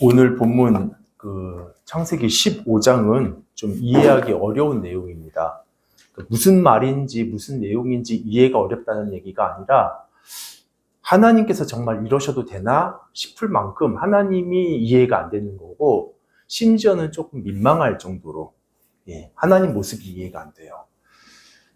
오늘 본문 창세기 15장은 좀 이해하기 어려운 내용입니다. 무슨 말인지 무슨 내용인지 이해가 어렵다는 얘기가 아니라 하나님께서 정말 이러셔도 되나 싶을 만큼 하나님이 이해가 안 되는 거고, 심지어는 조금 민망할 정도로 하나님 모습이 이해가 안 돼요.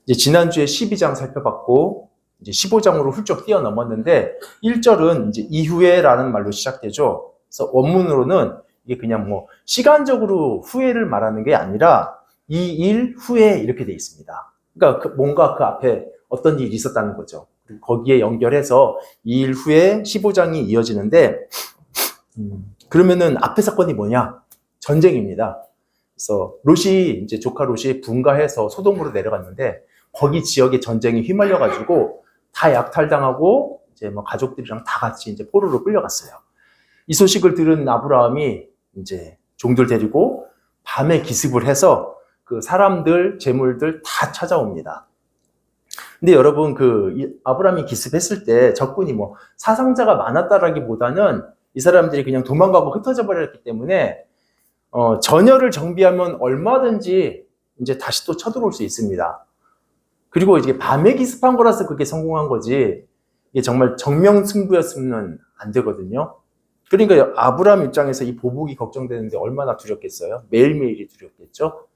이제 지난주에 12장 살펴봤고 이제 15장으로 훌쩍 뛰어넘었는데 1절은 이제 이후에라는 말로 시작되죠. 그래서 원문으로는 이게 그냥 시간적으로 후회를 말하는 게 아니라 이 일 후에 이렇게 돼 있습니다. 그러니까 뭔가 그 앞에 어떤 일이 있었다는 거죠. 그리고 거기에 연결해서 이 일 후에 15장이 이어지는데, 그러면은 앞에 사건이 뭐냐? 전쟁입니다. 그래서 이제 조카 롯이 분가해서 소돔으로 내려갔는데 거기 지역에 전쟁이 휘말려가지고 다 약탈당하고 이제 가족들이랑 다 같이 이제 포로로 끌려갔어요. 이 소식을 들은 아브라함이 이제 종들 데리고 밤에 기습을 해서 그 사람들, 재물들 다 찾아옵니다. 근데 여러분, 아브라함이 기습했을 때 적군이 사상자가 많았다라기보다는 이 사람들이 그냥 도망가고 흩어져 버렸기 때문에 전열을 정비하면 얼마든지 이제 다시 또 쳐들어올 수 있습니다. 그리고 이게 밤에 기습한 거라서 그게 성공한 거지, 이게 정말 정명승부였으면 안 되거든요. 그러니까 아브라함 입장에서 이 보복이 걱정되는데 얼마나 두렵겠어요? 매일매일이 두렵겠죠?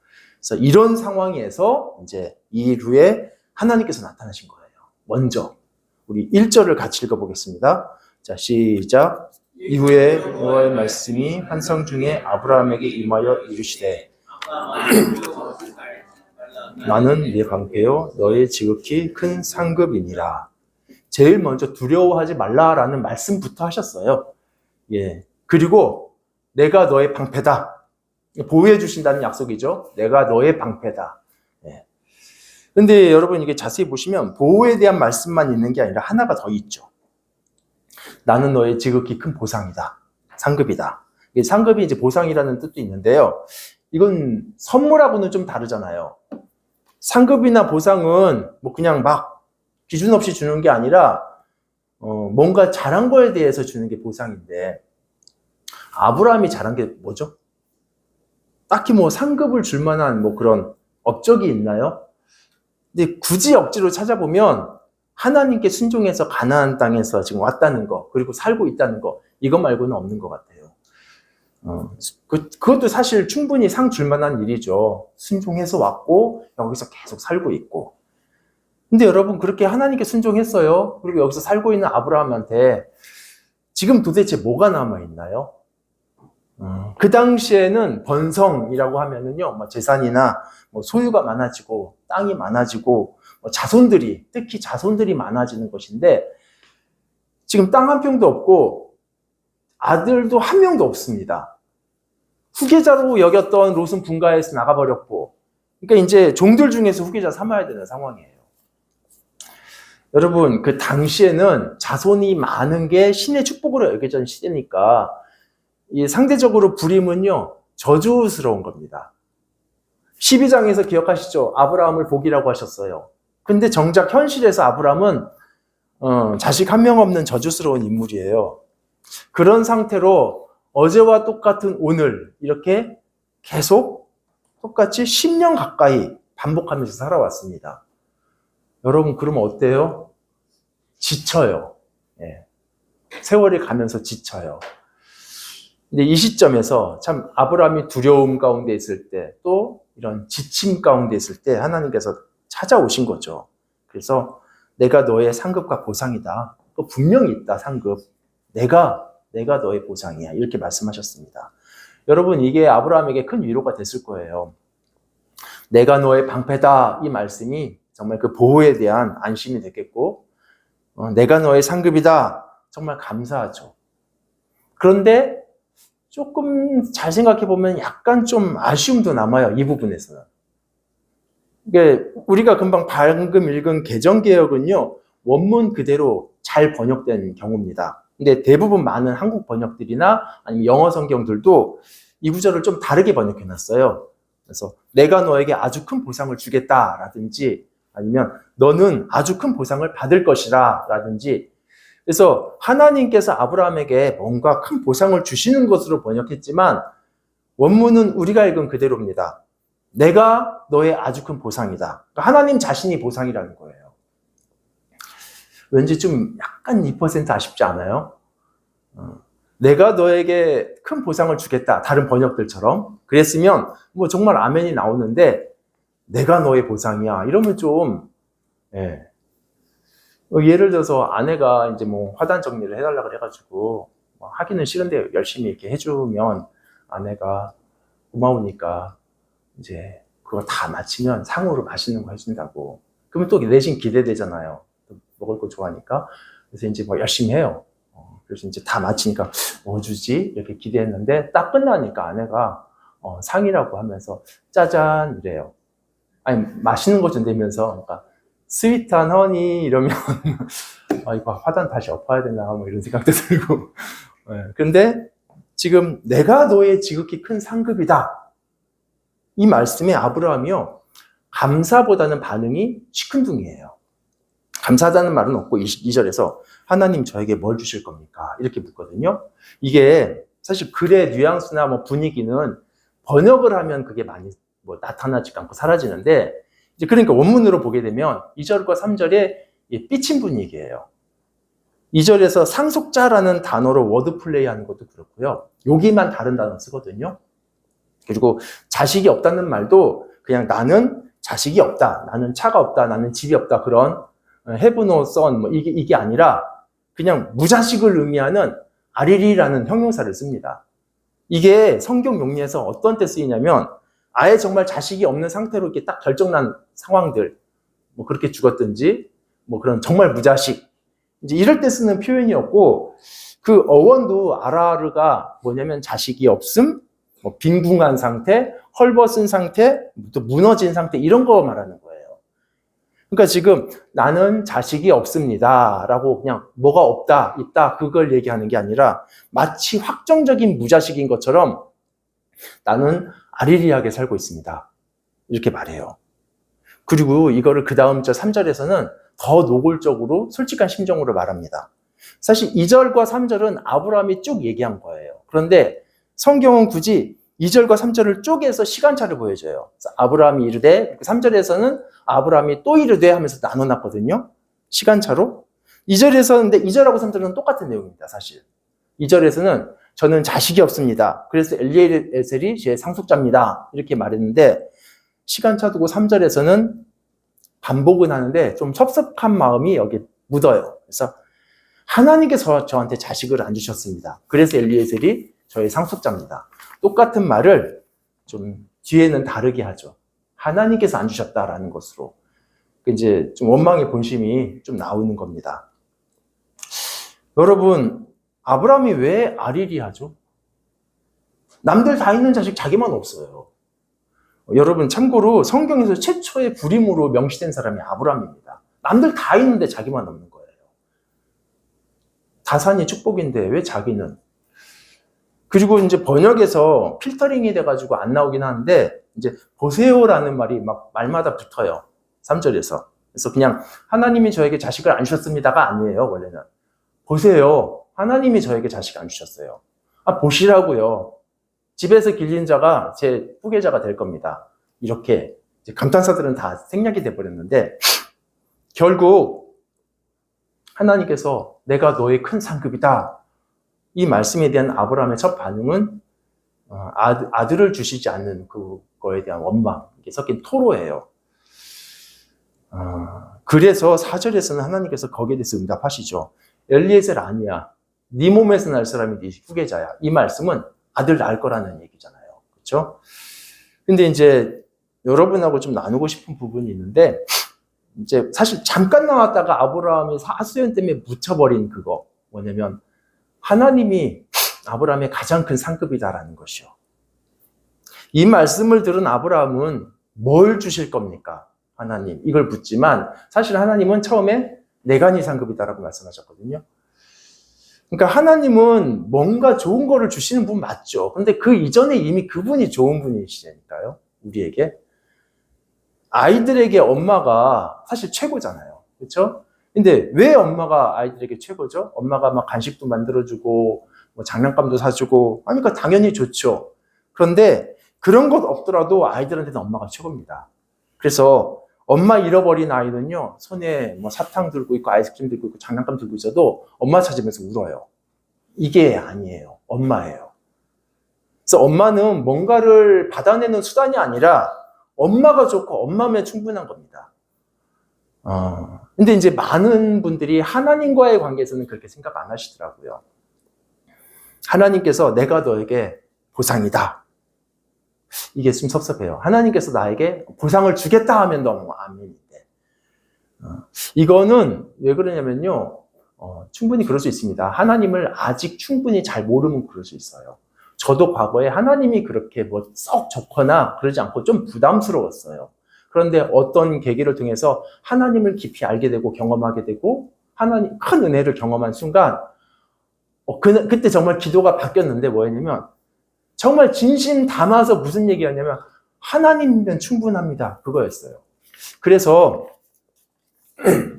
그래서 이런 상황에서 이제 이 일 후에 하나님께서 나타나신 거예요. 먼저 우리 1절을 같이 읽어보겠습니다. 자, 시작. 이후에 여호와의 말씀이 환상 중에 아브라함에게 임하여 이르시되 나는 네 방패요 너의 지극히 큰 상급이니라. 제일 먼저 두려워하지 말라라는 말씀부터 하셨어요. 그리고 내가 너의 방패다. 보호해 주신다는 약속이죠. 내가 너의 방패다. 근데 여러분, 이게 자세히 보시면 보호에 대한 말씀만 있는 게 아니라 하나가 더 있죠. 나는 너의 지극히 큰 보상이다. 상급이다. 상급이 이제 보상이라는 뜻도 있는데요. 이건 선물하고는 좀 다르잖아요. 상급이나 보상은 그냥 막 기준 없이 주는 게 아니라 뭔가 잘한 거에 대해서 주는 게 보상인데, 아브라함이 잘한 게 뭐죠? 딱히 상급을 줄 만한 그런 업적이 있나요? 근데 굳이 억지로 찾아보면 하나님께 순종해서 가나안 땅에서 지금 왔다는 거, 그리고 살고 있다는 거, 이거 말고는 없는 것 같아요. 그것도 사실 충분히 상 줄 만한 일이죠. 순종해서 왔고 여기서 계속 살고 있고. 근데 여러분, 그렇게 하나님께 순종했어요. 그리고 여기서 살고 있는 아브라함한테 지금 도대체 뭐가 남아있나요? 그 당시에는 번성이라고 하면은요, 재산이나 소유가 많아지고 땅이 많아지고 자손들이, 특히 자손들이 많아지는 것인데, 지금 땅 한 평도 없고 아들도 한 명도 없습니다. 후계자로 여겼던 롯은 분가해서 나가버렸고, 그러니까 이제 종들 중에서 후계자 삼아야 되는 상황이에요. 여러분, 그 당시에는 자손이 많은 게 신의 축복으로 여겨진 시대니까 이 상대적으로 불임은요, 저주스러운 겁니다. 12장에서 기억하시죠? 아브라함을 복이라고 하셨어요. 근데 정작 현실에서 아브라함은 자식 한 명 없는 저주스러운 인물이에요. 그런 상태로 어제와 똑같은 오늘 이렇게 계속 똑같이 10년 가까이 반복하면서 살아왔습니다. 여러분, 그러면 어때요? 지쳐요. 세월이 가면서 지쳐요. 근데 이 시점에서 참 아브라함이 두려움 가운데 있을 때, 또 이런 지침 가운데 있을 때 하나님께서 찾아오신 거죠. 그래서 내가 너의 상급과 보상이다. 또 분명히 있다, 상급. 내가 너의 보상이야. 이렇게 말씀하셨습니다. 여러분, 이게 아브라함에게 큰 위로가 됐을 거예요. 내가 너의 방패다. 이 말씀이 정말 그 보호에 대한 안심이 됐겠고, 내가 너의 상급이다. 정말 감사하죠. 그런데 조금 잘 생각해보면 약간 좀 아쉬움도 남아요. 이 부분에서는. 우리가 방금 읽은 개정개혁은요, 원문 그대로 잘 번역된 경우입니다. 근데 대부분 많은 한국 번역들이나 아니면 영어 성경들도 이 구절을 좀 다르게 번역해놨어요. 그래서 내가 너에게 아주 큰 보상을 주겠다라든지, 아니면 너는 아주 큰 보상을 받을 것이라 라든지, 그래서 하나님께서 아브라함에게 뭔가 큰 보상을 주시는 것으로 번역했지만 원문은 우리가 읽은 그대로입니다. 내가 너의 아주 큰 보상이다. 그러니까 하나님 자신이 보상이라는 거예요. 왠지 좀 약간 2% 아쉽지 않아요? 내가 너에게 큰 보상을 주겠다. 다른 번역들처럼. 그랬으면 뭐 정말 아멘이 나오는데 내가 너의 보상이야. 이러면 좀 예를 들어서 아내가 이제 뭐 화단 정리를 해달라고 그래가지고 하기는 싫은데 열심히 이렇게 해주면 아내가 고마우니까 이제 그거 다 마치면 상으로 맛있는 거 해준다고. 그러면 또 내심 기대되잖아요. 먹을 거 좋아하니까. 그래서 이제 뭐 열심히 해요. 그래서 이제 다 마치니까 뭐 주지? 이렇게 기대했는데 딱 끝나니까 아내가 상이라고 하면서 짜잔 이래요. 아니 맛있는 거 준다면서 그러니까 스윗한 허니 이러면 이거 화단 다시 엎어야 되나 뭐 이런 생각도 들고. 근데 지금 내가 너의 지극히 큰 상급이다. 이 말씀에 아브라함이요. 감사보다는 반응이 시큰둥이에요. 감사하다는 말은 없고 2절에서 하나님 저에게 뭘 주실 겁니까? 이렇게 묻거든요. 이게 사실 글의 뉘앙스나 뭐 분위기는 번역을 하면 그게 많이 뭐 나타나지 않고 사라지는데 이제 그러니까 원문으로 보게 되면 2절과 3절에 삐친 분위기예요. 2절에서 상속자라는 단어로 워드 플레이 하는 것도 그렇고요. 여기만 다른 단어 쓰거든요. 그리고 자식이 없다는 말도 그냥 나는 자식이 없다. 나는 차가 없다. 나는 집이 없다. 그런 have no son 뭐 이게 아니라 그냥 무자식을 의미하는 아리리라는 형용사를 씁니다. 이게 성경 용례에서 어떤 때 쓰이냐면 아예 정말 자식이 없는 상태로 이렇게 딱 결정난 상황들 뭐 그렇게 죽었든지 뭐 그런 정말 무자식 이제 이럴 때 쓰는 표현이었고 그 어원도 아라르가 뭐냐면 자식이 없음 뭐 빈궁한 상태, 헐벗은 상태, 또 무너진 상태 이런 거 말하는 거예요. 그러니까 지금 나는 자식이 없습니다 라고 그냥 뭐가 없다, 있다 그걸 얘기하는 게 아니라 마치 확정적인 무자식인 것처럼 나는 아리리하게 살고 있습니다. 이렇게 말해요. 그리고 이거를 그 다음 절 3절에서는 더 노골적으로 솔직한 심정으로 말합니다. 사실 2절과 3절은 아브라함이 쭉 얘기한 거예요. 그런데 성경은 굳이 2절과 3절을 쪼개서 시간차를 보여줘요. 아브라함이 이르되 3절에서는 아브라함이 또 이르되 하면서 나눠놨거든요. 시간차로. 2절에서는 근데 2절하고 3절은 똑같은 내용입니다. 사실. 2절에서는 저는 자식이 없습니다. 그래서 엘리에셀이 제 상속자입니다. 이렇게 말했는데 시간차 두고 3절에서는 반복은 하는데 좀 섭섭한 마음이 여기 묻어요. 그래서 하나님께서 저한테 자식을 안 주셨습니다. 그래서 엘리에셀이 저의 상속자입니다. 똑같은 말을 좀 뒤에는 다르게 하죠. 하나님께서 안 주셨다라는 것으로. 이제 좀 원망의 본심이 좀 나오는 겁니다. 여러분, 아브라함이 왜 아리리하죠? 남들 다 있는 자식 자기만 없어요. 여러분 참고로 성경에서 최초의 불임으로 명시된 사람이 아브라함입니다. 남들 다 있는데 자기만 없는 거예요. 다산이 축복인데 왜 자기는? 그리고 이제 번역에서 필터링이 돼가지고 안 나오긴 하는데 이제 보세요라는 말이 막 말마다 붙어요. 3절에서. 그래서 그냥 하나님이 저에게 자식을 안 주셨습니다가 아니에요. 원래는. 보세요. 하나님이 저에게 자식 안 주셨어요. 보시라고요. 집에서 길린 자가 제 후계자가 될 겁니다. 이렇게 이제 감탄사들은 다 생략이 돼버렸는데 결국 하나님께서 내가 너의 큰 상급이다. 이 말씀에 대한 아브라함의 첫 반응은 아들을 주시지 않는 그거에 대한 원망, 이게 섞인 토로예요. 그래서 4절에서는 하나님께서 거기에 대해서 응답하시죠. 엘리에셀 아니야. 네 몸에서 날 사람이 네 후계자야. 이 말씀은 아들 낳을 거라는 얘기잖아요. 그렇죠? 근데 이제 여러분하고 좀 나누고 싶은 부분이 있는데 이제 사실 잠깐 나왔다가 아브라함이 하수연 때문에 묻혀버린 그거 뭐냐면 하나님이 아브라함의 가장 큰 상급이다라는 것이요. 이 말씀을 들은 아브라함은 뭘 주실 겁니까? 하나님 이걸 묻지만 사실 하나님은 처음에 내가 네 상급이다라고 말씀하셨거든요. 그러니까 하나님은 뭔가 좋은 거를 주시는 분 맞죠. 그런데 그 이전에 이미 그분이 좋은 분이시니까요. 우리에게. 아이들에게 엄마가 사실 최고잖아요. 그렇죠? 근데 왜 엄마가 아이들에게 최고죠? 엄마가 막 간식도 만들어주고 뭐 장난감도 사주고 하니까 당연히 좋죠. 그런데 그런 것 없더라도 아이들한테는 엄마가 최고입니다. 그래서 엄마 잃어버린 아이는요, 손에 뭐 사탕 들고 있고 아이스크림 들고 있고 장난감 들고 있어도 엄마 찾으면서 울어요. 이게 아니에요. 엄마예요. 그래서 엄마는 뭔가를 받아내는 수단이 아니라 엄마가 좋고 엄마면 충분한 겁니다. 근데 이제 많은 분들이 하나님과의 관계에서는 그렇게 생각 안 하시더라고요. 하나님께서 내가 너에게 보상이다. 이게 좀 섭섭해요. 하나님께서 나에게 보상을 주겠다 하면 너무 아멘인데. 이거는 왜 그러냐면요. 충분히 그럴 수 있습니다. 하나님을 아직 충분히 잘 모르면 그럴 수 있어요. 저도 과거에 하나님이 그렇게 뭐 썩 좋거나 그러지 않고 좀 부담스러웠어요. 그런데 어떤 계기를 통해서 하나님을 깊이 알게 되고 경험하게 되고 하나님 큰 은혜를 경험한 순간 그때 정말 기도가 바뀌었는데 뭐였냐면 정말 진심 담아서 무슨 얘기였냐면 하나님이면 충분합니다. 그거였어요. 그래서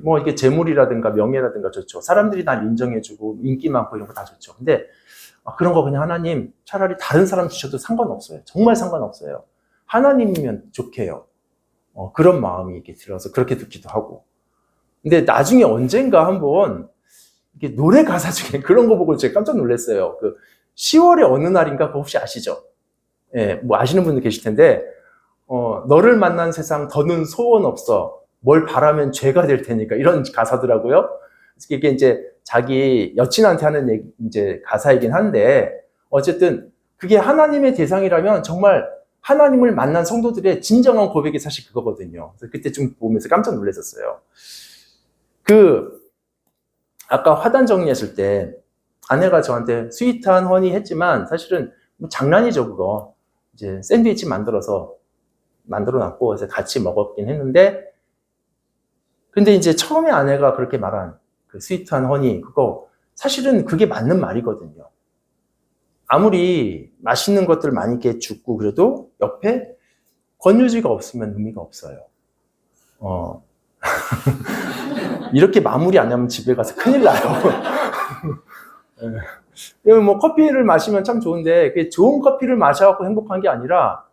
뭐 이게 재물이라든가 명예라든가 좋죠. 사람들이 날 인정해주고 인기 많고 이런 거 다 좋죠. 근데 그런 거 그냥 하나님 차라리 다른 사람 주셔도 상관없어요. 정말 상관없어요. 하나님이면 좋게요. 그런 마음이 이렇게 들어서 그렇게 듣기도 하고. 근데 나중에 언젠가 한번 이게 노래 가사 중에 그런 거 보고 제가 깜짝 놀랐어요. 그 10월의 어느 날인가 그거 혹시 아시죠? 예, 뭐 아시는 분들 계실 텐데 너를 만난 세상 더는 소원 없어. 뭘 바라면 죄가 될 테니까 이런 가사더라고요. 이게 이제 자기 여친한테 하는 얘기, 이제 가사이긴 한데 어쨌든 그게 하나님의 대상이라면 정말 하나님을 만난 성도들의 진정한 고백이 사실 그거거든요. 그래서 그때 좀 보면서 깜짝 놀랐었어요. 아까 화단 정리했을 때 아내가 저한테 스윗한 허니 했지만 사실은 뭐 장난이죠, 그거. 이제 샌드위치 만들어 놨고 그래서 같이 먹었긴 했는데 근데 이제 처음에 아내가 그렇게 말한 그 스윗한 허니 그거 사실은 그게 맞는 말이거든요. 아무리 맛있는 것들 많이 이렇게 줍고 그래도 옆에 권유지가 없으면 의미가 없어요. 이렇게 마무리 안 하면 집에 가서 큰일 나요. 뭐 커피를 마시면 참 좋은데 그게 좋은 커피를 마셔갖고 행복한 게 아니라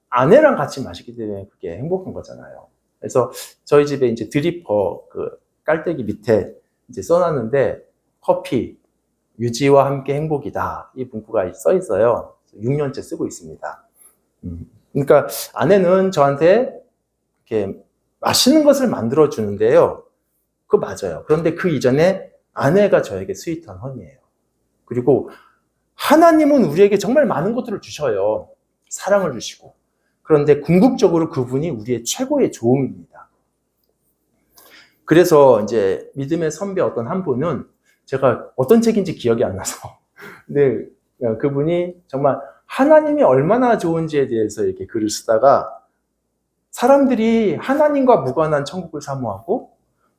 아내랑 같이 마시기 때문에 그게 행복한 거잖아요. 그래서 저희 집에 이제 드리퍼 그 깔때기 밑에 이제 써놨는데 커피 유지와 함께 행복이다 이 문구가 써 있어요. 6년째 쓰고 있습니다. 그러니까 아내는 저한테 이렇게 맛있는 것을 만들어 주는데요. 그거 맞아요. 그런데 그 이전에 아내가 저에게 스윗한 허니예요. 그리고 하나님은 우리에게 정말 많은 것들을 주셔요. 사랑을 주시고. 그런데 궁극적으로 그분이 우리의 최고의 조음입니다. 그래서 이제 믿음의 선배 어떤 한 분은 제가 어떤 책인지 기억이 안 나서 근데 그분이 정말 하나님이 얼마나 좋은지에 대해서 이렇게 글을 쓰다가 사람들이 하나님과 무관한 천국을 사모하고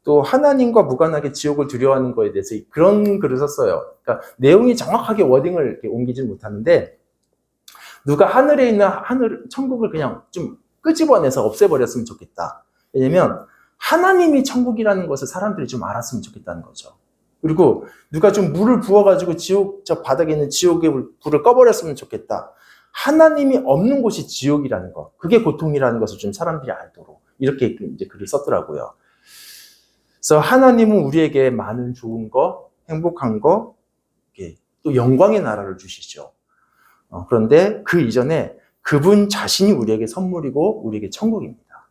또 하나님과 무관하게 지옥을 두려워하는 거에 대해서 그런 글을 썼어요. 그러니까 내용이 정확하게 워딩을 이렇게 옮기지 못하는데 누가 하늘에 있는 천국을 그냥 좀 끄집어내서 없애버렸으면 좋겠다. 왜냐면 하나님이 천국이라는 것을 사람들이 좀 알았으면 좋겠다는 거죠. 그리고 누가 좀 물을 부어가지고 저 바닥에 있는 지옥의 불을 꺼버렸으면 좋겠다. 하나님이 없는 곳이 지옥이라는 것, 그게 고통이라는 것을 좀 사람들이 알도록 이렇게 이제 글을 썼더라고요. 그래서 하나님은 우리에게 많은 좋은 거, 행복한 거, 또 영광의 나라를 주시죠. 그런데 그 이전에 그분 자신이 우리에게 선물이고 우리에게 천국입니다.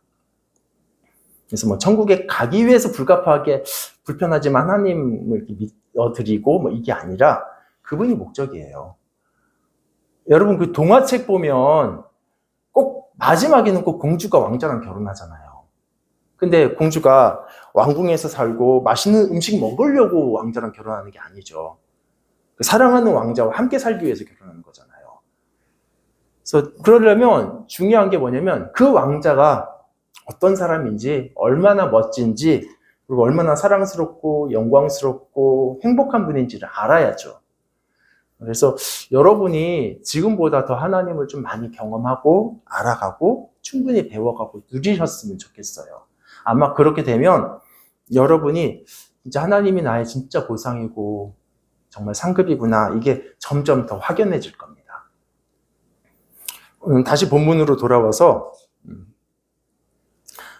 그래서 뭐 천국에 가기 위해서 불가피하게 불편하지만 하나님을 믿어드리고 뭐 이게 아니라 그분이 목적이에요. 여러분 그 동화책 보면 꼭 마지막에는 꼭 공주가 왕자랑 결혼하잖아요. 근데 공주가 왕궁에서 살고 맛있는 음식 먹으려고 왕자랑 결혼하는 게 아니죠. 사랑하는 왕자와 함께 살기 위해서 결혼하는 거잖아요. 그래서 그러려면 중요한 게 뭐냐면 그 왕자가 어떤 사람인지 얼마나 멋진지 그리고 얼마나 사랑스럽고 영광스럽고 행복한 분인지를 알아야죠. 그래서 여러분이 지금보다 더 하나님을 좀 많이 경험하고 알아가고 충분히 배워가고 누리셨으면 좋겠어요. 아마 그렇게 되면 여러분이 진짜 하나님이 나의 진짜 보상이고 정말 상급이구나, 이게 점점 더 확연해질 겁니다. 다시 본문으로 돌아와서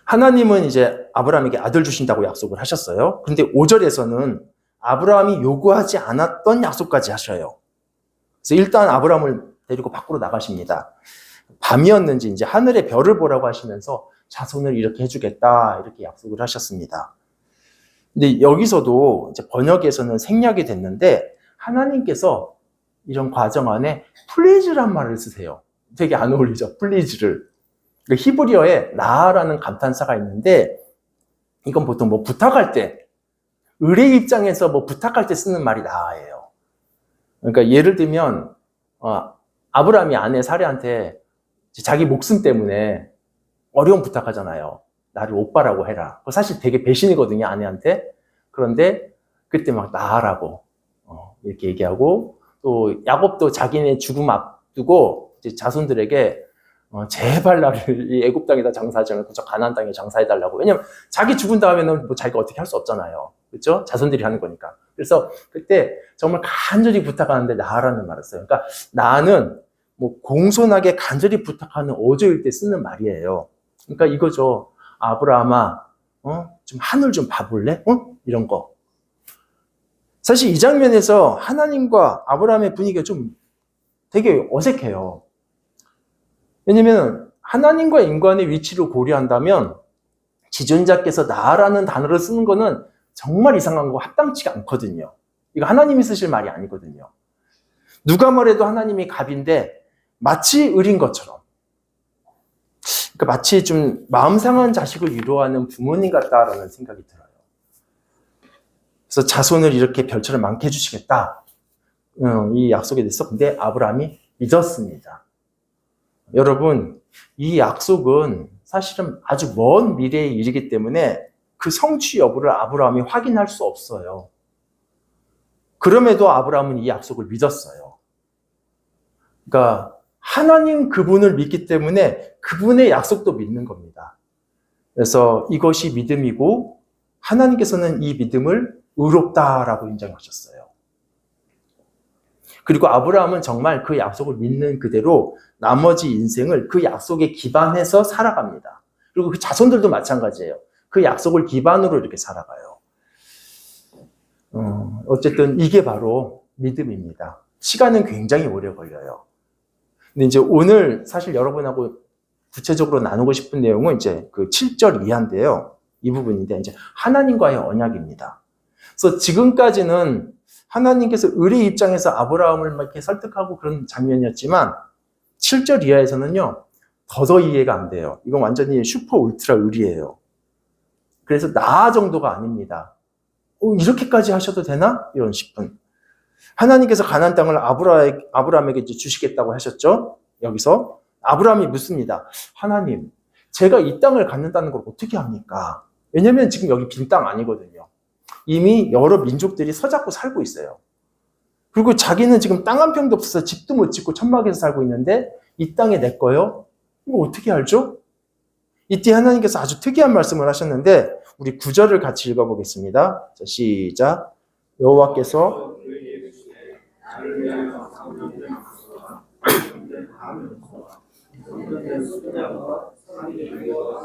하나님은 이제 아브라함에게 아들 주신다고 약속을 하셨어요. 그런데 5절에서는 아브라함이 요구하지 않았던 약속까지 하셔요. 그래서 일단 아브라함을 데리고 밖으로 나가십니다. 밤이었는지 이제 하늘의 별을 보라고 하시면서 자손을 이렇게 해주겠다, 이렇게 약속을 하셨습니다. 근데 여기서도 이제 번역에서는 생략이 됐는데 하나님께서 이런 과정 안에 플리즈란 말을 쓰세요. 되게 안 어울리죠? 플리즈를. 히브리어에 라라는 감탄사가 있는데 이건 보통 뭐 부탁할 때, 의뢰 입장에서 뭐 부탁할 때 쓰는 말이 라예요. 그러니까 예를 들면 아브라함이 아내 사례한테 자기 목숨 때문에 어려운 부탁하잖아요. 나를 오빠라고 해라. 그거 사실 되게 배신이거든요, 아내한테. 그런데 그때 막 나라고 이렇게 얘기하고, 또 야곱도 자기네 죽음 앞두고 이제 자손들에게 제발 나를 이 애굽 땅에다 장사하지 않고 저 가나안 땅에 장사해달라고. 왜냐면 자기 죽은 다음에는 뭐 자기가 어떻게 할 수 없잖아요. 그렇죠? 자손들이 하는 거니까. 그래서 그때 정말 간절히 부탁하는데 나라는 말을 써요. 그러니까 나는 뭐 공손하게 간절히 부탁하는 어조일 때 쓰는 말이에요. 그러니까 이거죠. 아브라함아, 좀 하늘 좀 봐볼래? 이런 거. 사실 이 장면에서 하나님과 아브라함의 분위기가 좀 되게 어색해요. 왜냐면 하나님과 인간의 위치를 고려한다면 지존자께서 나라는 단어를 쓰는 거는 정말 이상한 거, 합당치가 않거든요. 이거 하나님이 쓰실 말이 아니거든요. 누가 뭐래도 하나님이 갑인데 마치 을인 것처럼, 그러니까 마치 좀 마음 상한 자식을 위로하는 부모님 같다라는 생각이 들어요. 그래서 자손을 이렇게 별처럼 많게 해주시겠다, 이 약속에 대해서 근데 아브라함이 믿었습니다. 여러분, 이 약속은 사실은 아주 먼 미래의 일이기 때문에 그 성취 여부를 아브라함이 확인할 수 없어요. 그럼에도 아브라함은 이 약속을 믿었어요. 그러니까 하나님 그분을 믿기 때문에 그분의 약속도 믿는 겁니다. 그래서 이것이 믿음이고 하나님께서는 이 믿음을 의롭다라고 인정하셨어요. 그리고 아브라함은 정말 그 약속을 믿는 그대로 나머지 인생을 그 약속에 기반해서 살아갑니다. 그리고 그 자손들도 마찬가지예요. 그 약속을 기반으로 이렇게 살아가요. 어쨌든 이게 바로 믿음입니다. 시간은 굉장히 오래 걸려요. 근데 이제 오늘 사실 여러분하고 구체적으로 나누고 싶은 내용은 이제 그 7절 이하인데요. 이 부분인데 이제 하나님과의 언약입니다. 그래서 지금까지는 하나님께서 을의 입장에서 아브라함을 막 이렇게 설득하고 그런 장면이었지만 7절 이하에서는요, 더 이해가 안 돼요. 이건 완전히 슈퍼 울트라 을이에요. 그래서 나 정도가 아닙니다. 이렇게까지 하셔도 되나? 이런 싶은. 하나님께서 가나안 땅을 아브라함에게 주시겠다고 하셨죠? 여기서 아브라함이 묻습니다. 하나님, 제가 이 땅을 갖는다는 걸 어떻게 합니까? 왜냐면 지금 여기 빈 땅 아니거든요. 이미 여러 민족들이 서잡고 살고 있어요. 그리고 자기는 지금 땅 한 평도 없어서 집도 못 짓고 천막에서 살고 있는데 이 땅이 내 거요? 이거 어떻게 알죠? 이때 하나님께서 아주 특이한 말씀을 하셨는데 우리 9절을 같이 읽어보겠습니다. 자, 시작. 여호와께서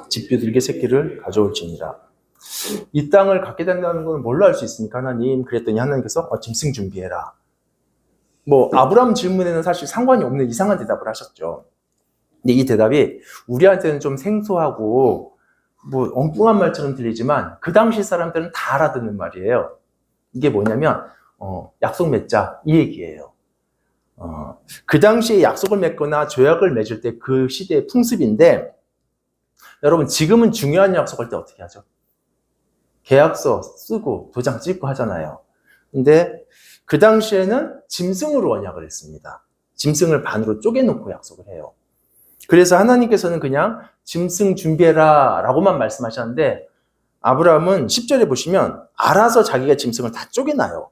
집비둘기 새끼를 가져올지니라. 이 땅을 갖게 된다는 건 뭘로 알 수 있습니까, 하나님? 그랬더니 하나님께서 짐승 준비해라. 뭐 아브라함 질문에는 사실 상관이 없는 이상한 대답을 하셨죠. 근데 이 대답이 우리한테는 좀 생소하고 뭐 엉뚱한 말처럼 들리지만 그 당시 사람들은 다 알아듣는 말이에요. 이게 뭐냐면 약속 맺자, 이 얘기예요. 그 당시에 약속을 맺거나 조약을 맺을 때 그 시대의 풍습인데, 여러분 지금은 중요한 약속할 때 어떻게 하죠? 계약서 쓰고 도장 찍고 하잖아요. 근데 그 당시에는 짐승으로 언약을 했습니다. 짐승을 반으로 쪼개놓고 약속을 해요. 그래서 하나님께서는 그냥 짐승 준비해라 라고만 말씀하셨는데, 아브라함은 10절에 보시면 알아서 자기가 짐승을 다 쪼개놔요.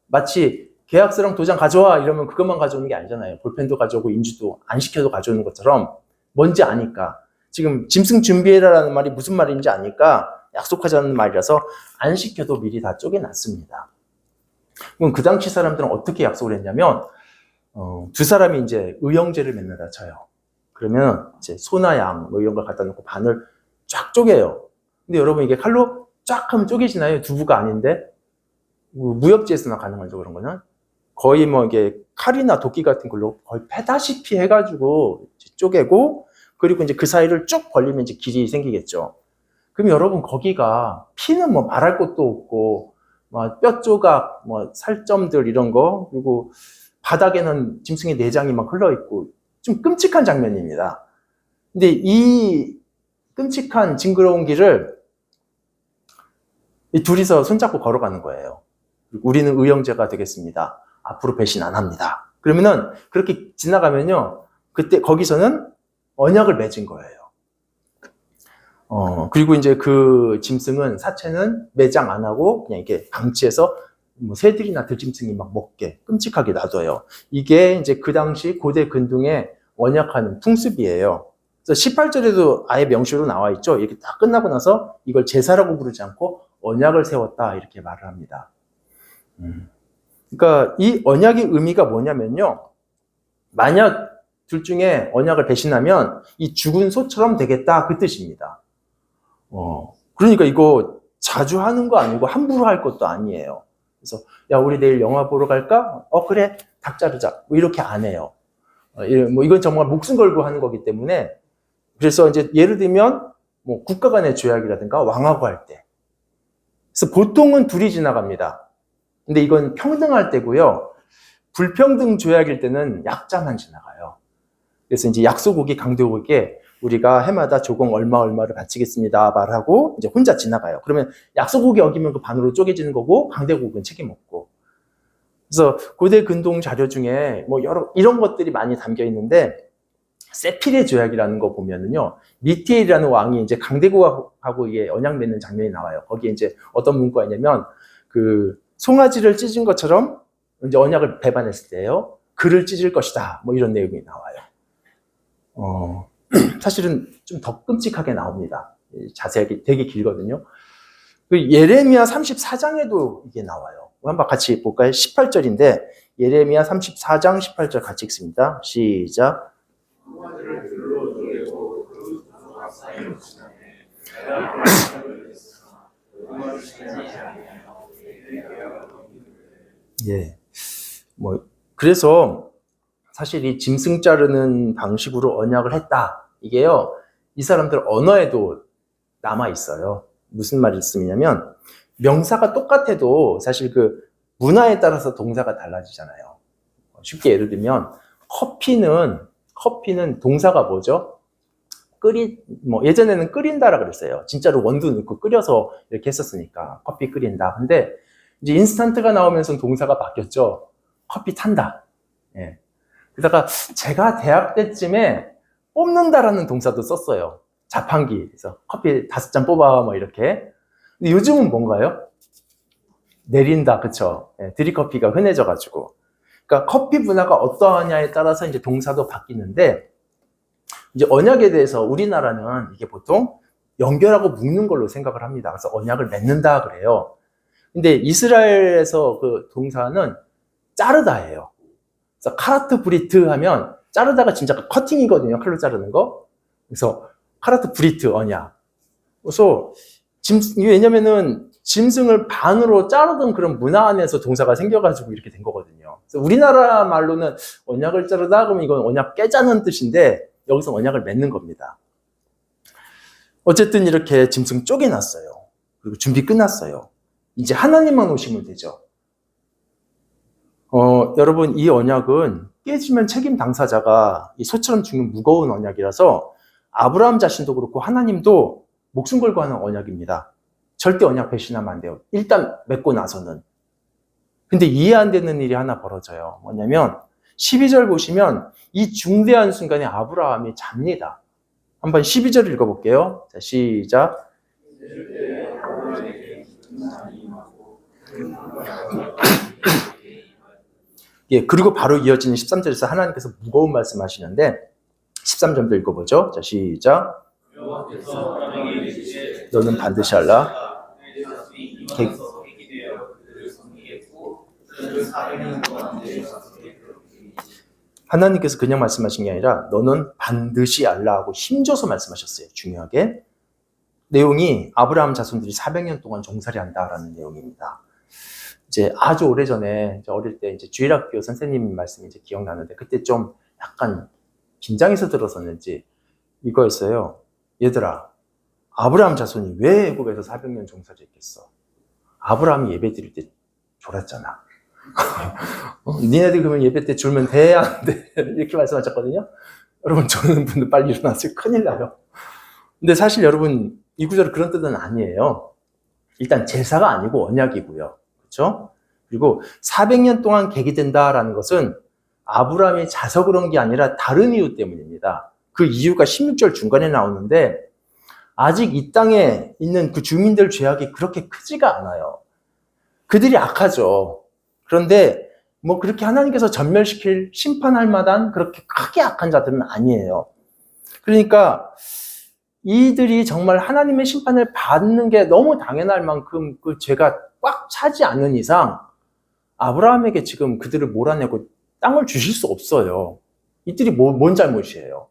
마치 계약서랑 도장 가져와 이러면 그것만 가져오는 게 아니잖아요. 볼펜도 가져오고 인주도 안 시켜도 가져오는 것처럼 뭔지 아니까, 지금 짐승 준비해라라는 말이 무슨 말인지 아니까 약속하자는 말이라서 안 시켜도 미리 다 쪼개놨습니다. 그럼 그 당시 사람들은 어떻게 약속을 했냐면 두 사람이 이제 의형제를 맺는다 쳐요. 그러면 이제 소나 양 뭐 이런 걸 갖다 놓고 반을 쫙 쪼개요. 근데 여러분 이게 칼로 쫙 하면 쪼개지나요? 두부가 아닌데 무협지에서나 가능하죠. 그런 거는 거의 뭐 이게 칼이나 도끼 같은 걸로 거의 패다시피 해가지고 쪼개고, 그리고 이제 그 사이를 쭉 벌리면 이제 길이 생기겠죠. 그럼 여러분 거기가 피는 뭐 말할 것도 없고 뭐 뼈 조각, 뭐 살점들 이런 거, 그리고 바닥에는 짐승의 내장이 막 흘러 있고 좀 끔찍한 장면입니다. 근데 이 끔찍한 징그러운 길을 이 둘이서 손잡고 걸어가는 거예요. 우리는 의형제가 되겠습니다. 앞으로 배신 안 합니다. 그러면은 그렇게 지나가면요, 그때 거기서는 언약을 맺은 거예요. 그리고 이제 그 짐승은, 사체는 매장 안 하고 그냥 이렇게 방치해서 뭐 새들이나 들짐승이 막 먹게 끔찍하게 놔둬요. 이게 이제 그 당시 고대 근동에 언약하는 풍습이에요. 그래서 18절에도 아예 명시로 나와 있죠. 이렇게 딱 끝나고 나서 이걸 제사라고 부르지 않고 언약을 세웠다 이렇게 말을 합니다. 그러니까 이 언약의 의미가 뭐냐면요, 만약 둘 중에 언약을 배신하면 이 죽은 소처럼 되겠다 그 뜻입니다. 그러니까 이거 자주 하는 거 아니고 함부로 할 것도 아니에요. 그래서 야 우리 내일 영화 보러 갈까? 그래 닭 자르자 뭐 이렇게 안 해요. 뭐 이건 정말 목숨 걸고 하는 거기 때문에. 그래서 이제 예를 들면 뭐 국가 간의 조약이라든가 왕하고 할 때, 그래서 보통은 둘이 지나갑니다. 근데 이건 평등할 때고요. 불평등 조약일 때는 약자만 지나가요. 그래서 이제 약소국이 강대국에게 우리가 해마다 조공 얼마를 바치겠습니다 말하고 이제 혼자 지나가요. 그러면 약소국이 어기면 그 반으로 쪼개지는 거고 강대국은 책임 없고. 그래서 고대 근동 자료 중에 뭐 여러 이런 것들이 많이 담겨 있는데, 세필의 조약이라는 거 보면은요, 미티엘이라는 왕이 이제 강대국하고 이게 언약 맺는 장면이 나와요. 거기에 이제 어떤 문구가 있냐면 그 송아지를 찢은 것처럼 이제 언약을 배반했을 때요, 그를 찢을 것이다 뭐 이런 내용이 나와요. 사실은 좀 더 끔찍하게 나옵니다. 자세하게 되게 길거든요. 그 예레미야 34장에도 이게 나와요. 한번 같이 볼까요? 18절인데 예레미야 34장 18절 같이 읽습니다. 시작. 예. 뭐 그래서 사실 이 짐승 자르는 방식으로 언약을 했다. 이게요, 이 사람들 언어에도 남아 있어요. 무슨 말씀이냐면 명사가 똑같아도 사실 그 문화에 따라서 동사가 달라지잖아요. 쉽게 예를 들면 커피는 동사가 뭐죠? 뭐 예전에는 끓인다라 그랬어요. 진짜로 원두 넣고 끓여서 이렇게 했었으니까 커피 끓인다. 근데 이제 인스턴트가 나오면서 동사가 바뀌었죠. 커피 탄다. 예. 그러다가 제가 대학 때쯤에 뽑는다라는 동사도 썼어요. 자판기. 그래서 커피 5잔 뽑아 뭐 이렇게. 근데 요즘은 뭔가요? 내린다. 그쵸? 예, 드립커피가 흔해져가지고. 그러니까 커피 문화가 어떠하냐에 따라서 이제 동사도 바뀌는데, 이제 언약에 대해서 우리나라는 이게 보통 연결하고 묶는 걸로 생각을 합니다. 그래서 언약을 맺는다 그래요. 근데 이스라엘에서 그 동사는 자르다예요. 그래서 카라트 브리트 하면 자르다가 진짜 커팅이거든요. 칼로 자르는 거. 그래서 카라트 브리트 언약. 그래서 왜냐면은 짐승을 반으로 자르던 그런 문화 안에서 동사가 생겨가지고 이렇게 된 거거든요. 그래서 우리나라 말로는 언약을 자르다 그러면 이건 언약 깨자는 뜻인데, 여기서 언약을 맺는 겁니다. 어쨌든 이렇게 짐승 쪼개놨어요. 그리고 준비 끝났어요. 이제 하나님만 오시면 되죠. 여러분 이 언약은 깨지면 책임 당사자가 이 소처럼 죽는 무거운 언약이라서 아브라함 자신도 그렇고 하나님도 목숨 걸고 하는 언약입니다. 절대 언약 배신하면 안 돼요. 일단 맺고 나서는. 근데 이해 안 되는 일이 하나 벌어져요. 뭐냐면 12절 보시면 이 중대한 순간에 아브라함이 잡니다. 한번 12절 읽어볼게요. 자, 시작. 예, 그리고 바로 이어지는 13절에서 하나님께서 무거운 말씀 하시는데 13절도 읽어보죠. 자, 시작. 너는 반드시 알라. 하나님께서 그냥 말씀하신 게 아니라 너는 반드시 알라 하고 힘줘서 말씀하셨어요. 중요하게. 내용이 아브라함 자손들이 400년 동안 종살이 한다라는 내용입니다. 이제 아주 오래전에 어릴 때 이제 주일학교 선생님 말씀이 이제 기억나는데 그때 좀 약간 긴장해서 들었었는지 이거였어요. 얘들아, 아브라함 자손이 왜 애굽에서 400년 종살이 했겠어? 아브라함이 예배 드릴 때 졸았잖아. 니네들 그러면 예배 때 졸면 돼? 안 돼? 이렇게 말씀하셨거든요. 여러분 저는 분들 빨리 일어나세요. 큰일 나요. 근데 사실 여러분 이 구절은 그런 뜻은 아니에요. 일단 제사가 아니고 언약이고요. 그렇죠? 그리고 400년 동안 계기된다라는 것은 아브라함이 자서 그런 게 아니라 다른 이유 때문입니다. 그 이유가 16절 중간에 나오는데 아직 이 땅에 있는 그 주민들 죄악이 그렇게 크지가 않아요. 그들이 악하죠. 그런데 뭐 그렇게 하나님께서 전멸시킬 심판할 만한 그렇게 크게 악한 자들은 아니에요. 그러니까 이들이 정말 하나님의 심판을 받는 게 너무 당연할 만큼 그 죄가 꽉 차지 않는 이상 아브라함에게 지금 그들을 몰아내고 땅을 주실 수 없어요. 이들이 뭔 잘못이에요.